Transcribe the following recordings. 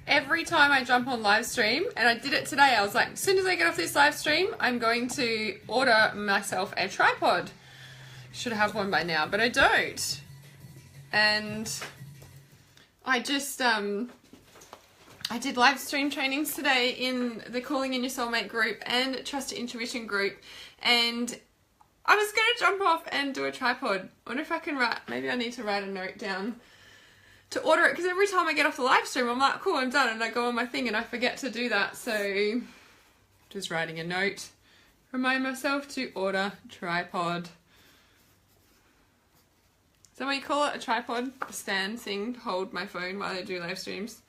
every time I jump on live stream, and I did it today, I was like, as soon as I get off this live stream, I'm going to order myself a tripod. Should have one by now, but I don't. And I just, I did live stream trainings today in the Calling in Your Soulmate group and Trust Your Intuition group, and I was going to jump off and do a tripod. I wonder if I can write, maybe I need to write a note down to order it, because every time I get off the live stream, I'm like, cool, I'm done, and I go on my thing and I forget to do that. So just writing a note, remind myself to order tripod. Is that what you call it? A tripod? A stand thing to hold my phone while I do live streams.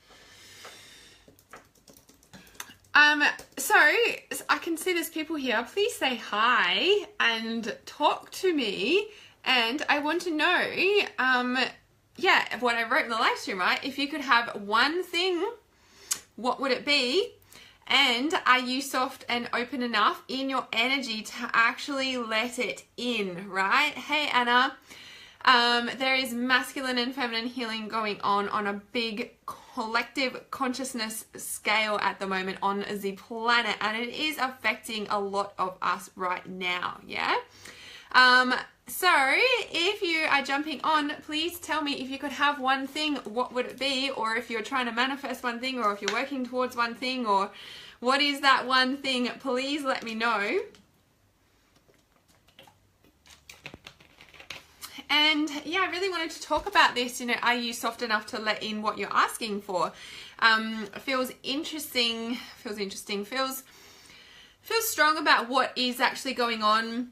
So I can see there's people here. Please say hi and talk to me. And I want to know, yeah, what I wrote in the live stream, right? If you could have one thing, what would it be? And are you soft and open enough in your energy to actually let it in, right? Hey, Anna. There is masculine and feminine healing going on a big collective consciousness scale at the moment on the planet, and it is affecting a lot of us right now, yeah? So if you are jumping on, please tell me if you could have one thing, what would it be? Or if you're trying to manifest one thing, or if you're working towards one thing, or what is that one thing? Please let me know. And yeah, I really wanted to talk about this, you know, are you soft enough to let in what you're asking for? Feels strong about what is actually going on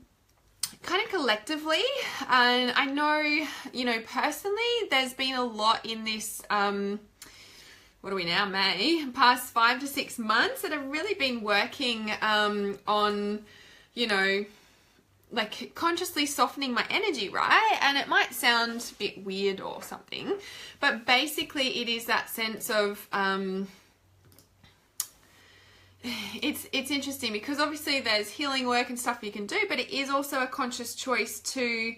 kind of collectively. And I know, you know, personally, there's been a lot in this, what are we now, May, past 5 to 6 months that have really been working on, you know, like consciously softening my energy, right? And it might sound a bit weird or something, but basically it is that sense of, it's interesting because obviously there's healing work and stuff you can do, but it is also a conscious choice to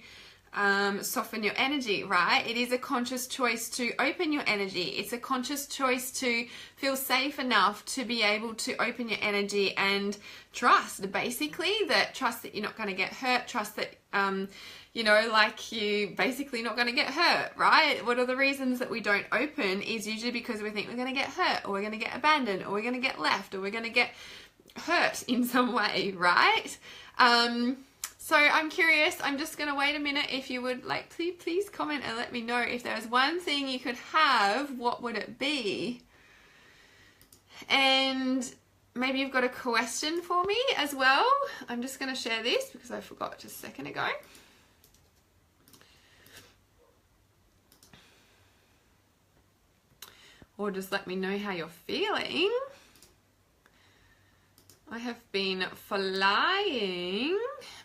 soften your energy, right? It is a conscious choice to open your energy. It's a conscious choice to feel safe enough to be able to open your energy and trust, basically, trust that you're not going to get hurt, trust that, you know, like you basically not going to get hurt, right? What are the reasons that we don't open is usually because we think we're going to get hurt, or we're going to get abandoned, or we're going to get left, or we're going to get hurt in some way, right? So I'm curious, I'm just going to wait a minute. If you would like, please comment and let me know if there's one thing you could have, what would it be? And maybe you've got a question for me as well. I'm just going to share this because I forgot just a second ago. Or just let me know how you're feeling. I have been flying,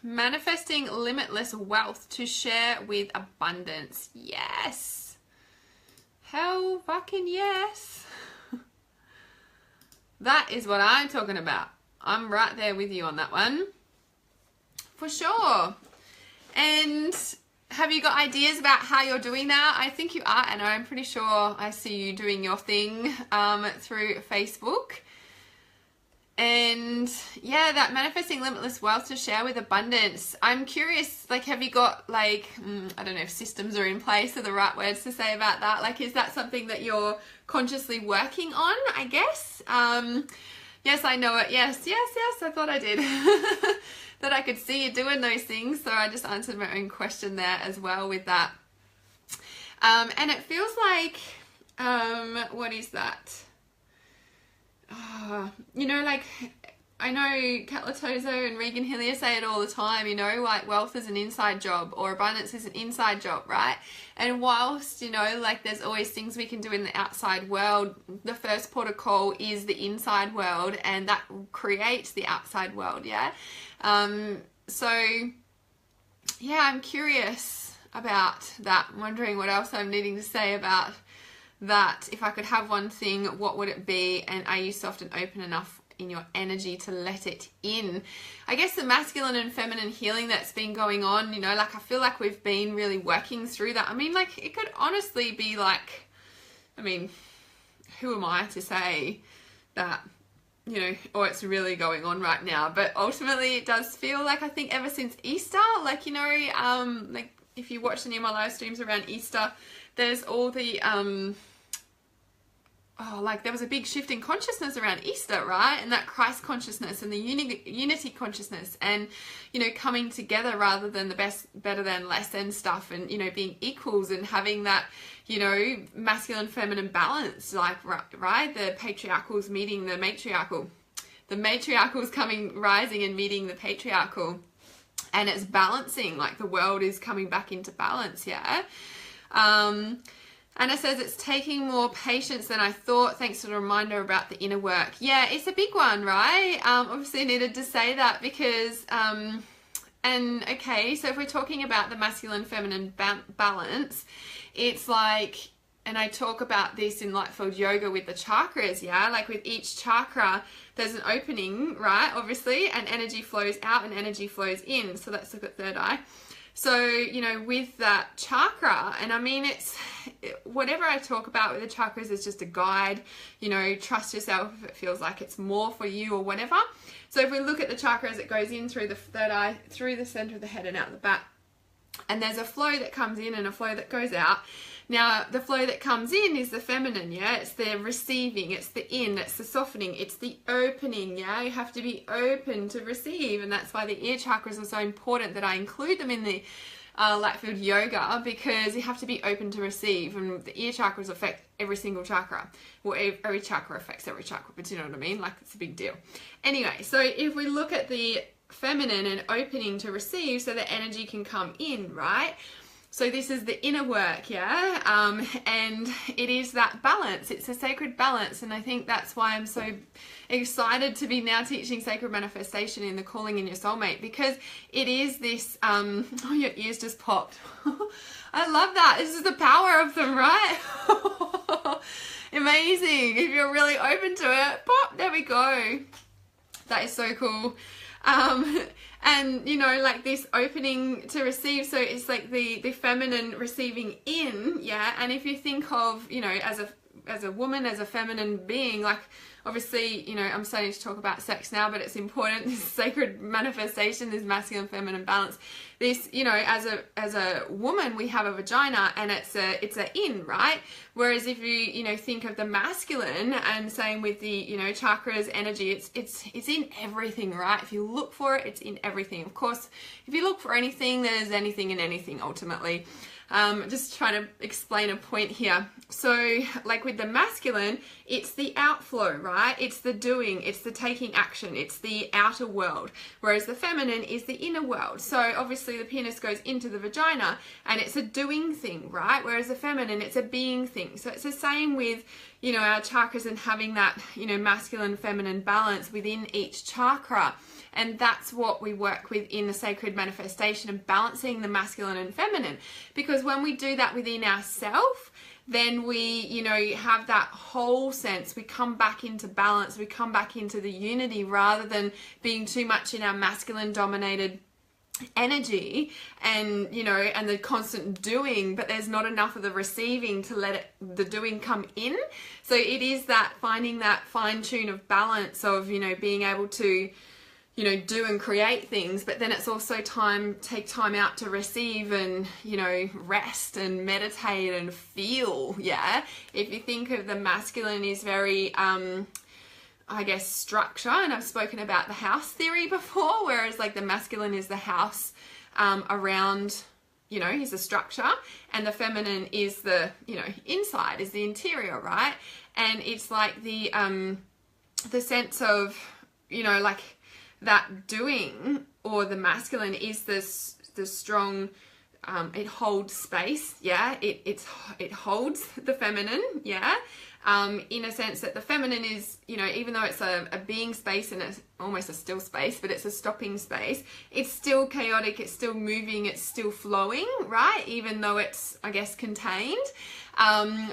manifesting limitless wealth to share with abundance. Yes. Hell fucking yes. That is what I'm talking about. I'm right there with you on that one. For sure. And have you got ideas about how you're doing that? I think you are, and I'm pretty sure I see you doing your thing through Facebook. And yeah, that manifesting limitless wealth to share with abundance. I'm curious, like, have you got like, I don't know if systems are in place are the right words to say about that. Like, is that something that you're consciously working on, I guess? Yes, I know it. Yes, I thought I did. That I could see you doing those things. So I just answered my own question there as well with that. And it feels like, what is that? You know, like, I know Kat Latozo and Regan Hillier say it all the time, you know, like wealth is an inside job or abundance is an inside job, right? And whilst, you know, like there's always things we can do in the outside world, the first port of call is the inside world, and that creates the outside world, yeah? So, yeah, I'm curious about that. I'm wondering what else I'm needing to say about that. If I could have one thing, what would it be? And are you soft and open enough in your energy to let it in? I guess the masculine and feminine healing that's been going on, you know, like I feel like we've been really working through that. I mean, like it could honestly be like, I mean, who am I to say that, you know, or it's really going on right now? But ultimately it does feel like, I think ever since Easter, like, you know, like if you watch any of my live streams around Easter, there's all the, like there was a big shift in consciousness around Easter, right? And that Christ consciousness and the unity consciousness, and, you know, coming together rather than the best, better than, less than stuff, and, you know, being equals and having that, you know, masculine, feminine balance, like, right? The patriarchals meeting the matriarchal. The matriarchal's rising and meeting the patriarchal. And it's balancing, like the world is coming back into balance, yeah? And it says it's taking more patience than I thought. Thanks for the reminder about the inner work. Yeah, it's a big one, right? Obviously I needed to say that because, and okay, so if we're talking about the masculine, feminine balance, it's like, and I talk about this in Lightfield Yoga with the chakras, yeah? Like with each chakra, there's an opening, right? Obviously, and energy flows out and energy flows in. So let's look at third eye. So, you know, with that chakra, and I mean, it's whatever I talk about with the chakras is just a guide, you know, trust yourself if it feels like it's more for you or whatever. So if we look at the chakra as it goes in through the third eye, through the center of the head and out the back, and there's a flow that comes in and a flow that goes out. Now, the flow that comes in is the feminine, yeah? It's the receiving, it's the in, it's the softening, it's the opening, yeah? You have to be open to receive, and that's why the ear chakras are so important that I include them in the Lightfield Yoga, because you have to be open to receive, and the ear chakras affect every single chakra. Well, every chakra affects every chakra, but you know what I mean? Like, it's a big deal. Anyway, so if we look at the feminine and opening to receive so that energy can come in, right? So this is the inner work, yeah? And it is that balance. It's a sacred balance. And I think that's why I'm so excited to be now teaching sacred manifestation in the calling in your soulmate, because it is this, oh, your ears just popped. I love that. This is the power of them, right? Amazing. If you're really open to it, pop, there we go. That is so cool. And you know, like this opening to receive, so it's like the feminine receiving in, yeah. And if you think of, you know, as a woman, as a feminine being, like obviously, you know, I'm starting to talk about sex now, but it's important, this sacred manifestation, this masculine feminine balance. This, you know, as a woman, we have a vagina and it's a in, right? Whereas if you know, think of the masculine, and same with the, you know, chakras, energy, it's in everything, right? If you look for it, it's in everything. Of course, if you look for anything, there's anything in anything ultimately. Just trying to explain a point here. So like with the masculine, it's the outflow, right? It's the doing, it's the taking action, it's the outer world. Whereas the feminine is the inner world. So obviously the penis goes into the vagina and it's a doing thing, right? Whereas the feminine, it's a being thing. So it's the same with, you know, our chakras and having that, you know, masculine, feminine balance within each chakra. And that's what we work with in the sacred manifestation, and balancing the masculine and feminine. Because when we do that within ourselves, then we, you know, have that whole sense. We come back into balance. We come back into the unity, rather than being too much in our masculine dominated energy, and, you know, and the constant doing, but there's not enough of the receiving to let the doing come in. So it is that finding that fine tune of balance of, you know, being able to, you know, do and create things, but then it's also take time out to receive and, you know, rest and meditate and feel, yeah? If you think of the masculine is very, I guess, structure, and I've spoken about the house theory before, whereas like the masculine is the house around, you know, is the structure, and the feminine is the, you know, inside, is the interior, right? And it's like the sense of, you know, like, that doing, or the masculine is the strong, it holds space, yeah, it holds the feminine, yeah, in a sense that the feminine is, you know, even though it's a being space and it's almost a still space, but it's a stopping space, it's still chaotic, it's still moving, it's still flowing, right, even though it's, I guess, contained.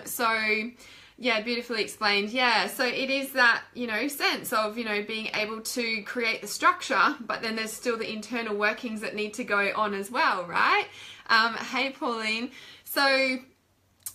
So yeah, beautifully explained. Yeah, so it is that, you know, sense of, you know, being able to create the structure, but then there's still the internal workings that need to go on as well, right? Hey, Pauline. So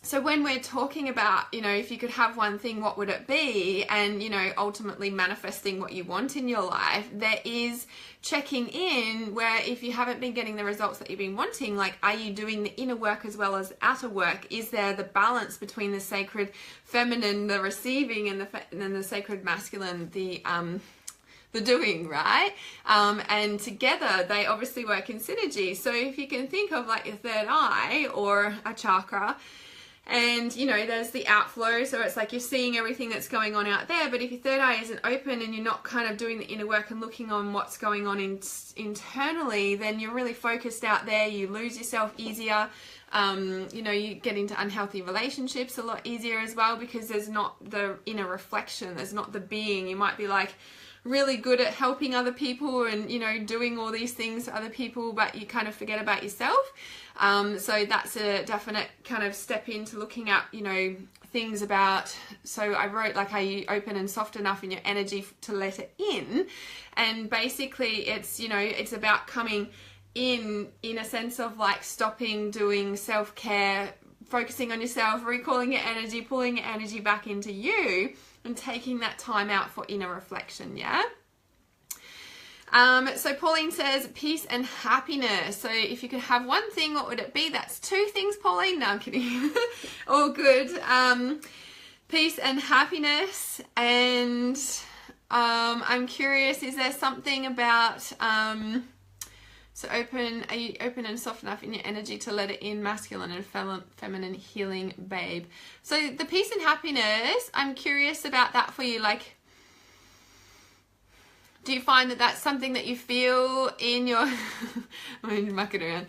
So when we're talking about, you know, if you could have one thing, what would it be? And, you know, ultimately manifesting what you want in your life, there is checking in where if you haven't been getting the results that you've been wanting, like, are you doing the inner work as well as outer work? Is there the balance between the sacred feminine, the receiving, and then the sacred masculine, the doing, right? And together they obviously work in synergy. So if you can think of like your third eye or a chakra, and, you know, there's the outflow, so it's like you're seeing everything that's going on out there, but if your third eye isn't open and you're not kind of doing the inner work and looking on what's going on internally, then you're really focused out there, you lose yourself easier, you know, you get into unhealthy relationships a lot easier as well, because there's not the inner reflection, there's not the being. You might be like really good at helping other people and, you know, doing all these things for other people, but you kind of forget about yourself. So that's a definite kind of step into looking at, you know, things about, so I wrote like, are you open and soft enough in your energy to let it in? And basically it's, you know, it's about coming in a sense of like stopping doing self-care, focusing on yourself, recalling your energy, pulling your energy back into you, and taking that time out for inner reflection, yeah? So Pauline says peace and happiness. So if you could have one thing, what would it be? That's two things, Pauline. No, I'm kidding. All good. Peace and happiness. And I'm curious, is there something about so are you open and soft enough in your energy to let it in, masculine and feminine healing, babe? So the peace and happiness, I'm curious about that for you. Like, do you find that that's something that you feel in your, I mean, muck it around,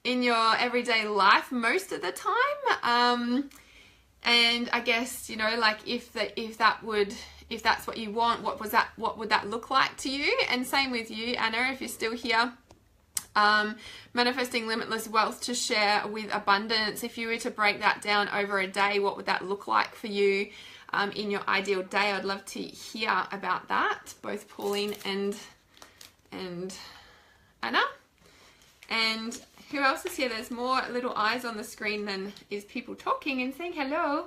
in your everyday life most of the time? And I guess, you know, like if that's what you want, what would that look like to you? And same with you, Anna, if you're still here. Manifesting limitless wealth to share with abundance. If you were to break that down over a day, what would that look like for you in your ideal day? I'd love to hear about that, both Pauline and Anna. And who else is here? There's more little eyes on the screen than is people talking and saying hello.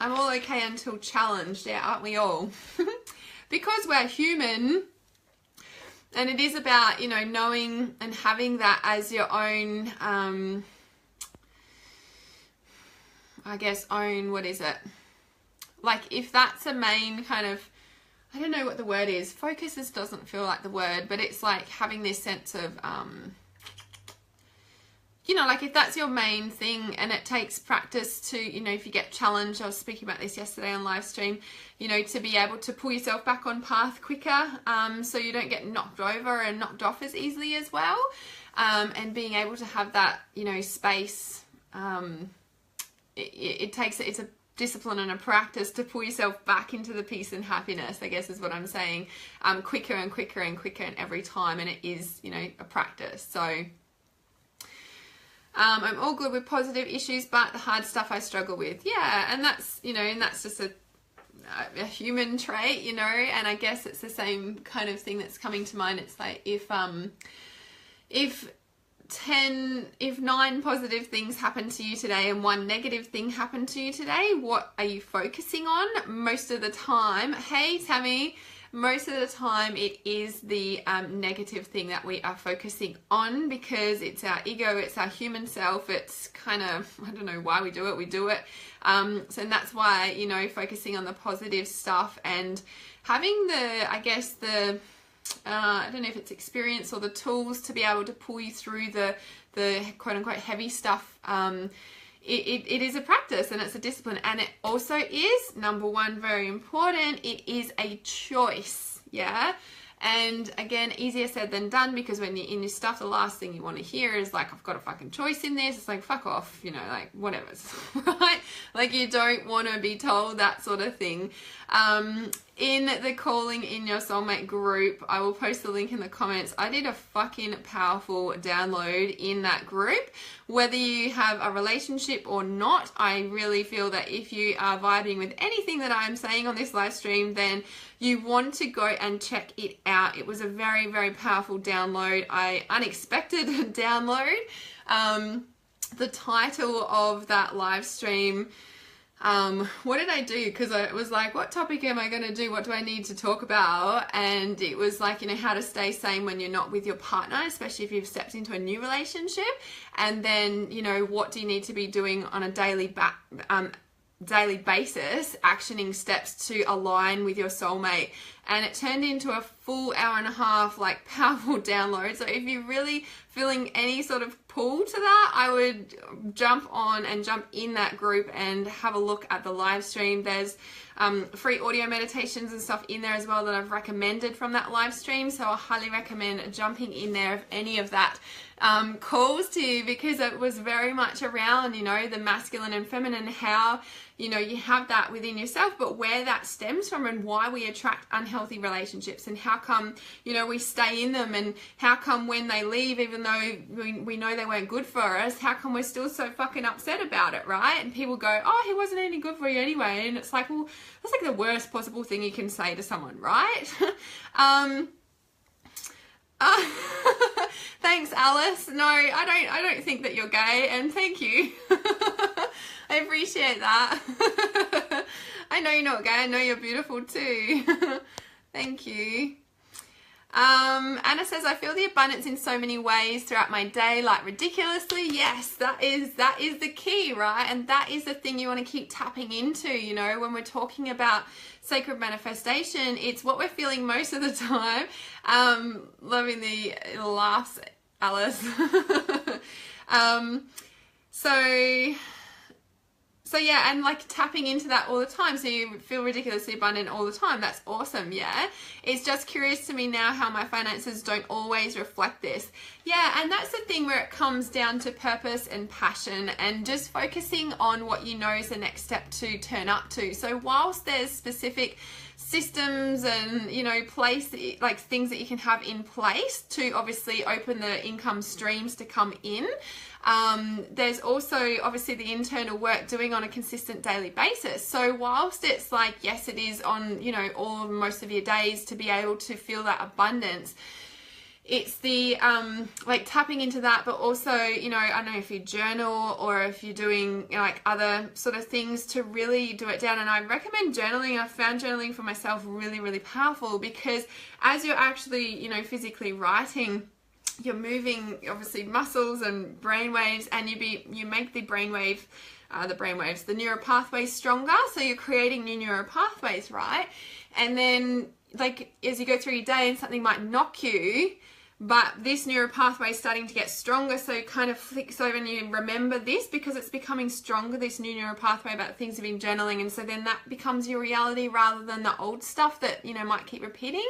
I'm all okay until challenged, yeah, aren't we all? Because we're human, and it is about, you know, knowing and having that as your own, I guess, what is it? Like, if that's a main kind of, I don't know what the word is, focus doesn't feel like the word, but it's like having this sense of, you know, like if that's your main thing, and it takes practice to, you know, if you get challenged, I was speaking about this yesterday on live stream, you know, to be able to pull yourself back on path quicker, so you don't get knocked over and knocked off as easily as well, and being able to have that, you know, space, it's a discipline and a practice to pull yourself back into the peace and happiness, I guess is what I'm saying, quicker and quicker and quicker and every time, and it is, you know, a practice. So I'm all good with positive issues, but the hard stuff I struggle with. Yeah, and that's, you know, and that's just a human trait, you know, and I guess it's the same kind of thing that's coming to mind. It's like if 9 positive things happen to you today and 1 negative thing happened to you today, what are you focusing on? Most of the time, hey Tammy, most of the time it is the negative thing that we are focusing on, because it's our ego, it's our human self, it's kind of, I don't know why we do it, so and that's why, you know, focusing on the positive stuff and having the, I guess the, I don't know if it's experience or the tools to be able to pull you through the quote unquote heavy stuff. It is a practice and it's a discipline, and it also is, number one, very important, it is a choice, yeah? And again, easier said than done, because when you're in your stuff, the last thing you want to hear is like, I've got a fucking choice in this. It's like, fuck off, you know, like whatever, right? Like you don't want to be told that sort of thing. in the Calling in Your Soulmate group. I will post the link in the comments. I did a fucking powerful download in that group. Whether you have a relationship or not, I really feel that if you are vibing with anything that I'm saying on this live stream, then you want to go and check it out. It was a very, very powerful download. Unexpected download. The title of that live stream, what did I do? Because I was like, what topic am I going to do? What do I need to talk about? And it was like, you know, how to stay sane when you're not with your partner, especially if you've stepped into a new relationship. And then, you know, what do you need to be doing on a daily basis, actioning steps to align with your soulmate. And it turned into a full hour and a half, like, powerful download. So if you're really feeling any sort of pull to that, I would jump on and jump in that group and have a look at the live stream. There's free audio meditations and stuff in there as well that I've recommended from that live stream. So I highly recommend jumping in there if any of that calls to you, because it was very much around, you know, the masculine and feminine, how, you know, you have that within yourself, but where that stems from and why we attract unhealthy relationships and how come, you know, we stay in them, and how come when they leave, even though we know they weren't good for us, how come we're still so fucking upset about it, right? And people go, oh, he wasn't any good for you anyway. And it's like, well, that's like the worst possible thing you can say to someone, right? Thanks, Alice. No, I don't think that you're gay, and thank you. I appreciate that. I know you're not gay. I know you're beautiful too. Thank you. Anna says, I feel the abundance in so many ways throughout my day, like ridiculously. Yes, that is the key, right? And that is the thing you want to keep tapping into, you know, when we're talking about sacred manifestation. It's what we're feeling most of the time. Loving the laughs, Alice. So yeah, and like tapping into that all the time, so you feel ridiculously abundant all the time. That's awesome, yeah. It's just curious to me now how my finances don't always reflect this. Yeah, and that's the thing where it comes down to purpose and passion and just focusing on what you know is the next step to turn up to. So whilst there's specific systems and, you know, like things that you can have in place to obviously open the income streams to come in, there's also obviously the internal work doing on a consistent daily basis. So whilst it's like, yes, it is on, you know, most of your days to be able to feel that abundance, it's the like tapping into that, but also, you know, I don't know if you journal or if you're doing, you know, like other sort of things to really do it down. And I recommend journaling. I found journaling for myself really, really powerful, because as you're actually, you know, physically writing, you're moving obviously muscles and brain waves, and you make the the neural pathways stronger. So you're creating new neural pathways, right? And then like as you go through your day and something might knock you, but this neural pathway is starting to get stronger, so it kind of flicks over and you remember this because it's becoming stronger, this new neural pathway about things you've been journaling, and so then that becomes your reality rather than the old stuff that, you know, might keep repeating.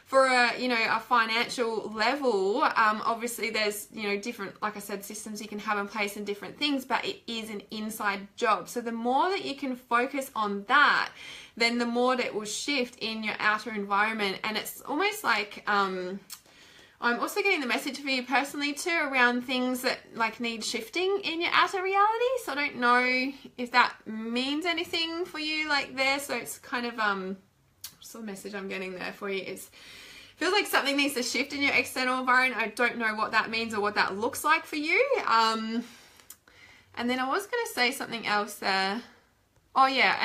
For a, you know, a financial level, obviously there's, you know, different, like I said, systems you can have in place and different things, but it is an inside job. So the more that you can focus on that, then the more that it will shift in your outer environment. And it's almost like, I'm also getting the message for you personally too around things that like need shifting in your outer reality. So I don't know if that means anything for you like there. So it's kind of, what's the message I'm getting there for you is, feels like something needs to shift in your external environment. I don't know what that means or what that looks like for you. And then I was going to say something else there. Oh yeah,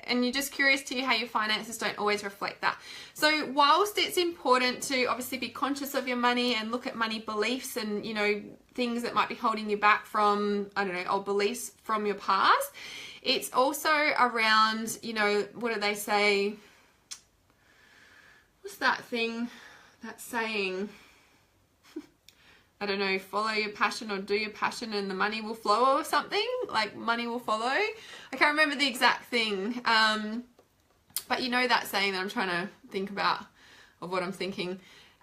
and you're just curious to how your finances don't always reflect that. So whilst it's important to obviously be conscious of your money and look at money beliefs and, you know, things that might be holding you back from, I don't know, old beliefs from your past, it's also around, you know, what do they say? What's that thing, that saying? I don't know, follow your passion or do your passion and the money will flow or something, like money will follow. I can't remember the exact thing, but you know that saying that I'm trying to think about of what I'm thinking.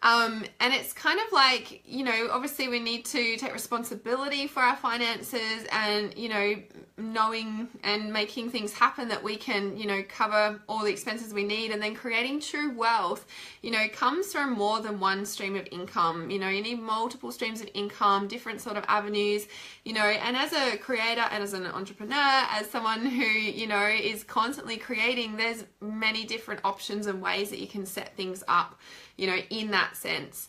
And it's kind of like, you know, obviously we need to take responsibility for our finances and, you know, knowing and making things happen that we can, you know, cover all the expenses we need. And then creating true wealth, you know, comes from more than one stream of income. You know, you need multiple streams of income, different sort of avenues, you know, and as a creator and as an entrepreneur, as someone who, you know, is constantly creating, there's many different options and ways that you can set things up, you know, in that sense.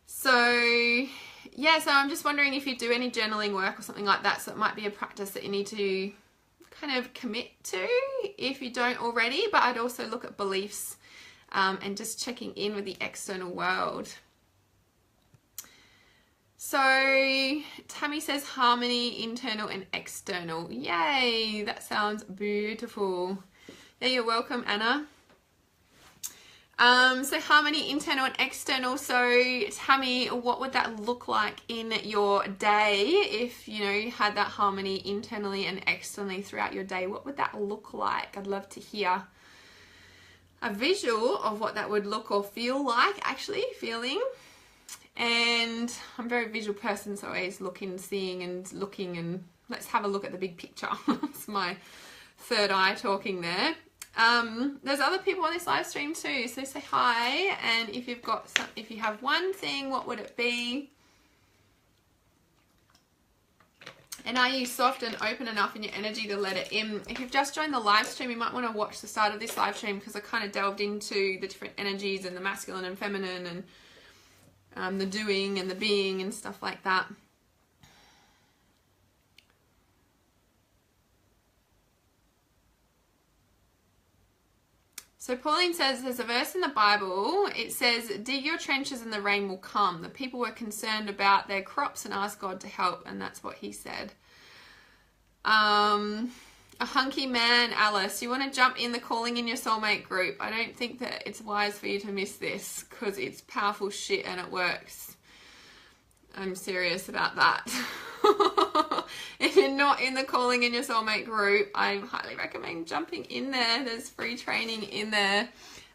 So I'm just wondering if you do any journaling work or something like that. So it might be a practice that you need to kind of commit to if you don't already. But I'd also look at beliefs and just checking in with the external world. So Tammy says harmony, internal and external. Yay, that sounds beautiful. Yeah, you're welcome, Anna. So harmony, internal and external. So Tammy, what would that look like in your day if, you know, you had that harmony internally and externally throughout your day? What would that look like? I'd love to hear a visual of what that would look or feel like, actually feeling. And I'm a very visual person, so I always looking, seeing and looking, and let's have a look at the big picture. It's my third eye talking there. There's other people on this live stream too, so say hi. And if you've got some, if you have one thing, what would it be? And are you soft and open enough in your energy to let it in? If you've just joined the live stream, you might want to watch the start of this live stream, because I kind of delved into the different energies and the masculine and feminine and the doing and the being and stuff like that. So Pauline says there's a verse in the Bible. It says, dig your trenches and the rain will come. The people were concerned about their crops and asked God to help, and that's what he said. A hunky man, Alice, you want to jump in the Calling in Your Soulmate group. I don't think that it's wise for you to miss this, because it's powerful shit and it works. I'm serious about that. If you're not in the Calling in Your Soulmate group, I highly recommend jumping in there. There's free training in there.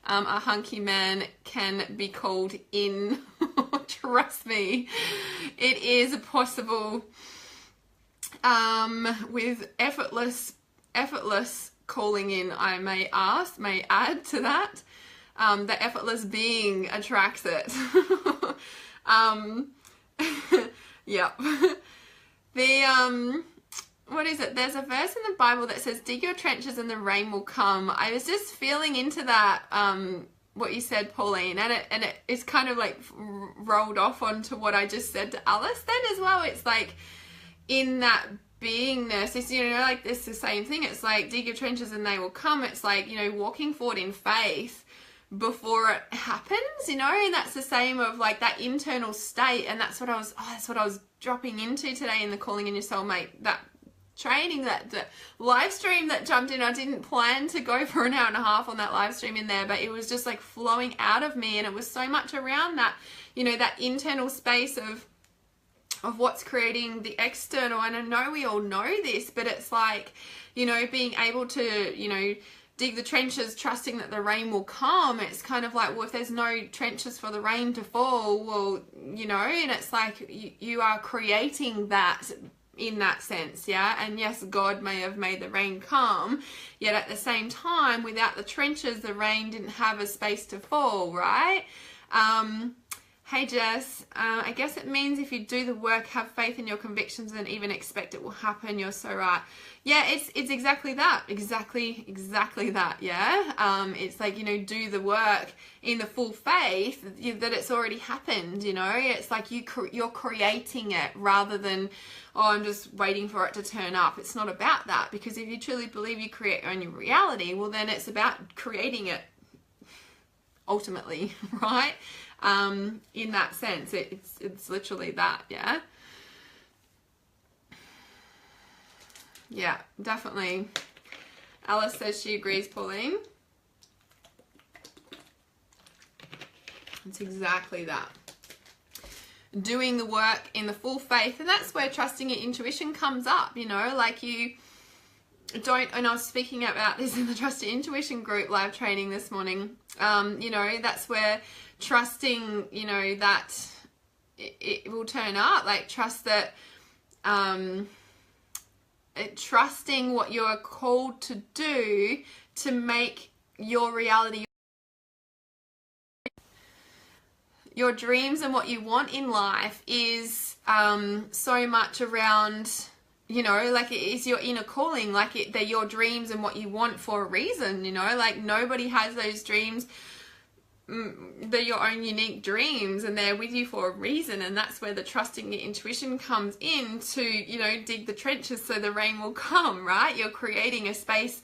A hunky man can be called in. Trust me, it is possible. With effortless calling in, I may add to that. The effortless being attracts it. Yep. What is it? There's a verse in the Bible that says, dig your trenches and the rain will come. I was just feeling into that, what you said, Pauline, and it is kind of like rolled off onto what I just said to Alice then as well. It's like, in that beingness, it's, you know, like, it's the same thing. It's like, dig your trenches and they will come. It's like, you know, walking forward in faith before it happens, you know, and that's the same of like that internal state. And that's what I was dropping into today in the Calling in Your Soulmate, that training, that live stream that jumped in. I didn't plan to go for an hour and a half on that live stream in there, but it was just like flowing out of me. And it was so much around that, you know, that internal space of what's creating the external. And I know we all know this, but it's like, you know, being able to, you know, dig the trenches, trusting that the rain will come. It's kind of like, well, if there's no trenches for the rain to fall, well, you know, and it's like you are creating that in that sense, yeah? And yes, God may have made the rain come, yet at the same time, without the trenches, the rain didn't have a space to fall, right? Hey Jess, I guess it means if you do the work, have faith in your convictions and even expect it will happen. You're so right. Yeah, it's exactly that. Exactly that, yeah? It's like, you know, do the work in the full faith that it's already happened, you know? It's like you're creating it rather than, oh, I'm just waiting for it to turn up. It's not about that, because if you truly believe you create your own reality, well, then it's about creating it ultimately, right? In that sense, it's literally that, yeah? Yeah, definitely. Alice says she agrees, Pauline. It's exactly that. Doing the work in the full faith, and that's where trusting your intuition comes up, you know, like and I was speaking about this in the Trust Your Intuition group live training this morning. You know, that's where trusting, you know, that it will turn up. Like, trust that, trusting what you're called to do to make your reality, your dreams and what you want in life is so much around, you know, like, it is your inner calling. Like, they're your dreams and what you want for a reason, you know. Like, nobody has those dreams. They're your own unique dreams, and they're with you for a reason. And that's where the trusting your intuition comes in to, you know, dig the trenches so the rain will come, right? You're creating a space.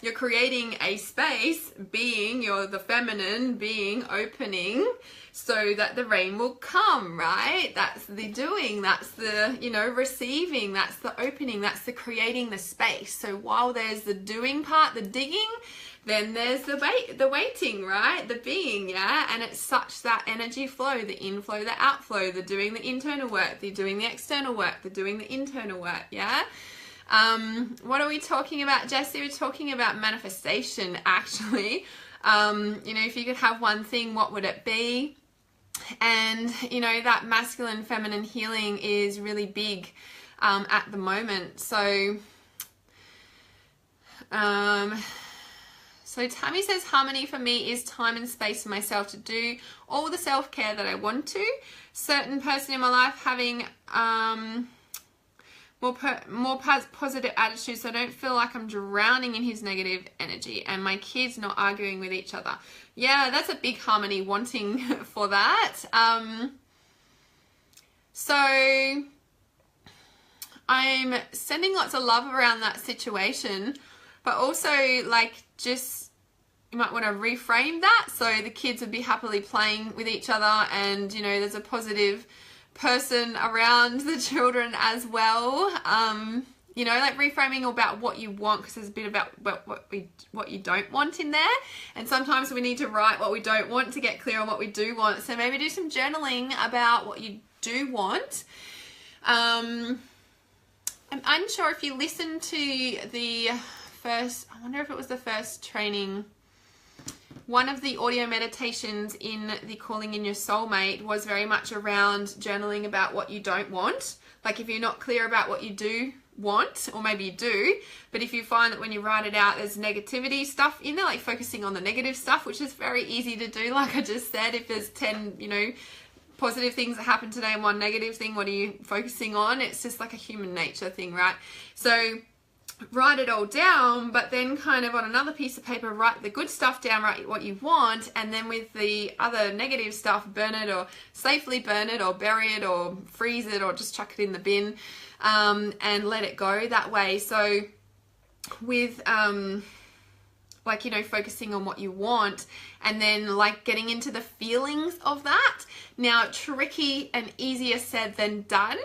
You're creating a space, being, you're the feminine being, opening so that the rain will come, right? That's the doing, that's the, you know, receiving, that's the opening, that's the creating the space. So while there's the doing part, the digging, then there's the waiting, right? The being, yeah? And it's such that energy flow, the inflow, the outflow, the doing the internal work, the doing the external work, the doing the internal work, yeah? What are we talking about, Jessie? We're talking about manifestation, actually. You know, if you could have one thing, what would it be? And, you know, that masculine, feminine healing is really big at the moment. So, so Tammy says, harmony for me is time and space for myself to do all the self-care that I want to. Certain person in my life having more positive attitude, so I don't feel like I'm drowning in his negative energy, and my kids not arguing with each other. Yeah, that's a big harmony wanting for that. So I'm sending lots of love around that situation, but also, like, just, you might want to reframe that so the kids would be happily playing with each other, and, you know, there's a positive person around the children as well. You know, like, reframing about what you want, because there's a bit about what you don't want in there, and sometimes we need to write what we don't want to get clear on what we do want. So maybe do some journaling about what you do want. I'm unsure if you listened to the first, I wonder if it was the first training. One of the audio meditations in the Calling in Your Soulmate was very much around journaling about what you don't want. Like, if you're not clear about what you do want, or maybe you do, but if you find that when you write it out there's negativity stuff in there, like focusing on the negative stuff, which is very easy to do, like I just said. If there's 10, you know, positive things that happen today and one negative thing, what are you focusing on? It's just like a human nature thing, right? So write it all down, but then kind of on another piece of paper, write the good stuff down, write what you want, and then with the other negative stuff, burn it, or safely burn it, or bury it, or freeze it, or just chuck it in the bin, and let it go that way. So with like, you know, focusing on what you want, and then like getting into the feelings of that. Now, tricky and easier said than done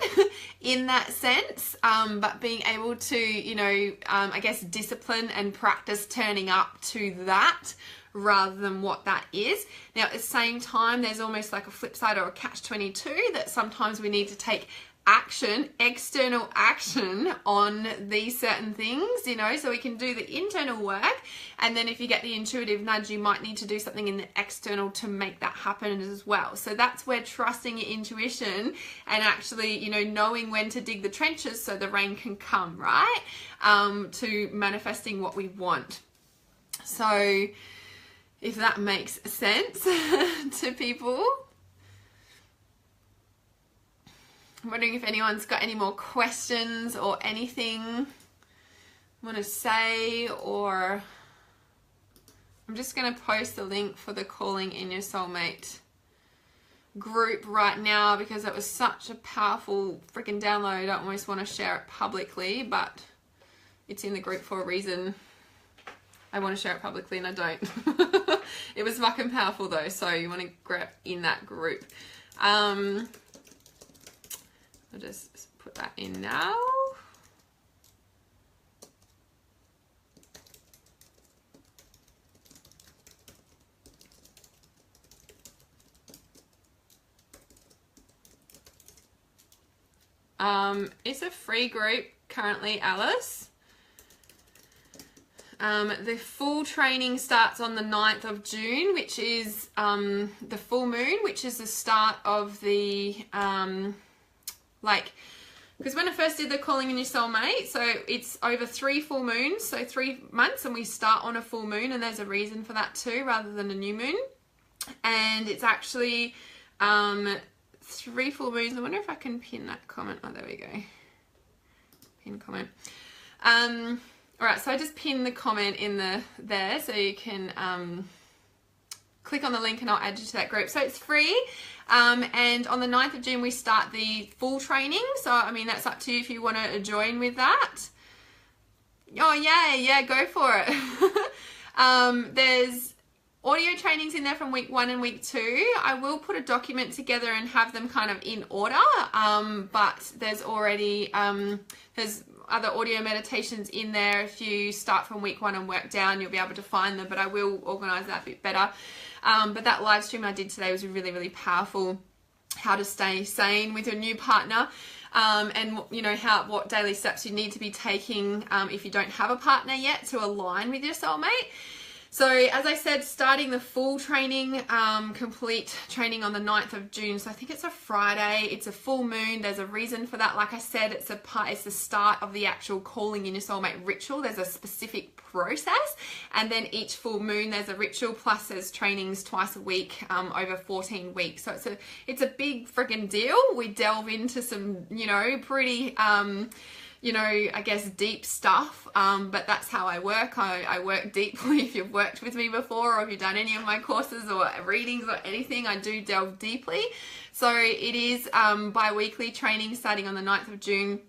in that sense, but being able to, you know, I guess discipline and practice turning up to that rather than what that is. Now, at the same time, there's almost like a flip side or a catch-22 that sometimes we need to take action, external action on these certain things, you know, so we can do the internal work, and then if you get the intuitive nudge, you might need to do something in the external to make that happen as well. So that's where trusting your intuition and actually, you know, knowing when to dig the trenches so the rain can come, right, to manifesting what we want. So if that makes sense to people. I'm wondering if anyone's got any more questions or anything want to say, or I'm just going to post the link for the Calling in Your Soulmate group right now because it was such a powerful freaking download. I almost want to share it publicly, but it's in the group for a reason. I want to share it publicly and I don't. It was fucking powerful though, so you want to grab in that group. I'll just put that in now. It's a free group currently, Alice. The full training starts on the 9th of June, which is the full moon, which is the start of the, because when I first did the Calling in Your Soulmate, so it's over 3 full moons, so 3 months, and we start on a full moon, and there's a reason for that too, rather than a new moon. And it's actually 3 full moons. I wonder if I can pin that comment. Oh, there we go. Pin comment. All right, so I just pinned the comment in there, so you can click on the link and I'll add you to that group. So it's free, and on the 9th of June we start the full training. So I mean, that's up to you if you want to join with that. Oh yeah, go for it. There's audio trainings in there from week 1 and week 2. I will put a document together and have them kind of in order, but there's already there's other audio meditations in there. If you start from week 1 and work down, you'll be able to find them, but I will organize that a bit better. But that live stream I did today was really, really powerful. How to stay sane with your new partner, and you know what daily steps you need to be taking if you don't have a partner yet to align with your soulmate. So as I said, starting the full training, complete training on the 9th of June. So I think it's a Friday. It's a full moon. There's a reason for that. Like I said, it's the start of the actual Calling in Your Soulmate ritual. There's a specific process, and then each full moon there's a ritual, plus there's trainings twice a week over 14 weeks. So it's a big freaking deal. We delve into some, you know, pretty I guess deep stuff, but that's how I work. I work deeply. If you've worked with me before, or if you've done any of my courses or readings or anything, I do delve deeply. So it is bi-weekly training starting on the 9th of June.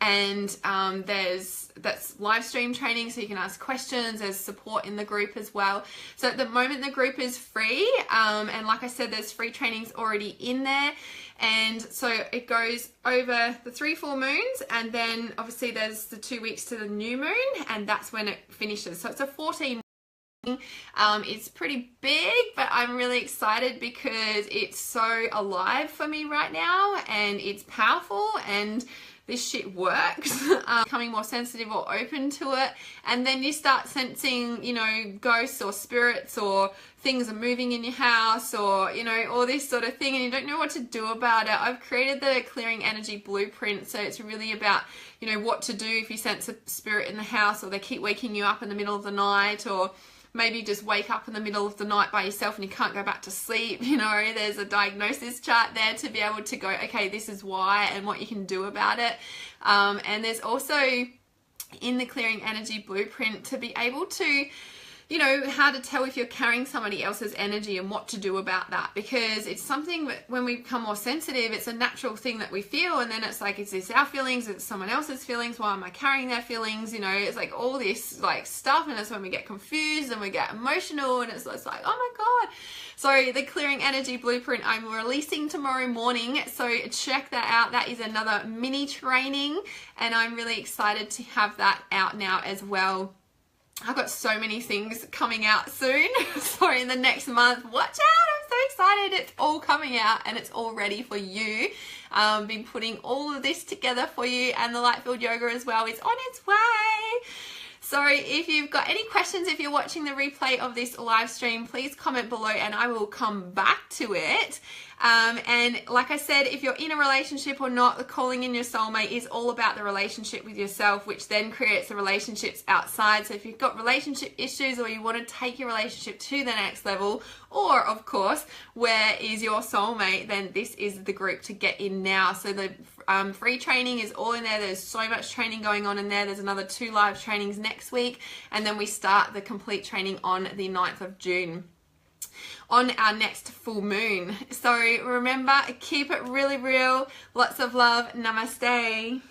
And that's live stream training, so you can ask questions. There's support in the group as well. So at the moment the group is free, and like I said, there's free trainings already in there. And so it goes over the 3 full moons, and then obviously there's the 2 weeks to the new moon, and that's when it finishes. So it's a 14. It's pretty big, but I'm really excited because it's so alive for me right now, and it's powerful, and this shit works. Becoming more sensitive or open to it, and then you start sensing, you know, ghosts or spirits, or things are moving in your house, or, you know, all this sort of thing, and you don't know what to do about it. I've created the clearing energy blueprint, so it's really about, you know, what to do if you sense a spirit in the house, or they keep waking you up in the middle of the night, or maybe just wake up in the middle of the night by yourself and you can't go back to sleep. You know, there's a diagnosis chart there to be able to go, okay, this is why, and what you can do about it. And there's also in the clearing energy blueprint to be able to, you know, how to tell if you're carrying somebody else's energy and what to do about that, because it's something that when we become more sensitive, it's a natural thing that we feel, and then it's like, is this our feelings, is it someone else's feelings, why am I carrying their feelings, you know, it's like all this like stuff, and it's when we get confused and we get emotional, and it's like, oh my god. So the clearing energy blueprint I'm releasing tomorrow morning, so check that out. That is another mini training, and I'm really excited to have that out now as well. I've got so many things coming out soon. So in the next month, watch out, I'm so excited. It's all coming out and it's all ready for you. Been putting all of this together for you, and the Lightfield Yoga as well is on its way. So if you've got any questions, if you're watching the replay of this live stream, please comment below and I will come back to it. And like I said, if you're in a relationship or not, the Calling in Your Soulmate is all about the relationship with yourself, which then creates the relationships outside. So if you've got relationship issues, or you want to take your relationship to the next level, or of course, where is your soulmate, then this is the group to get in now. So the free training is all in there. There's so much training going on in there. There's another 2 live trainings next week, and then we start the complete training on the 9th of June. On our next full moon. So remember, keep it really real. Lots of love. Namaste.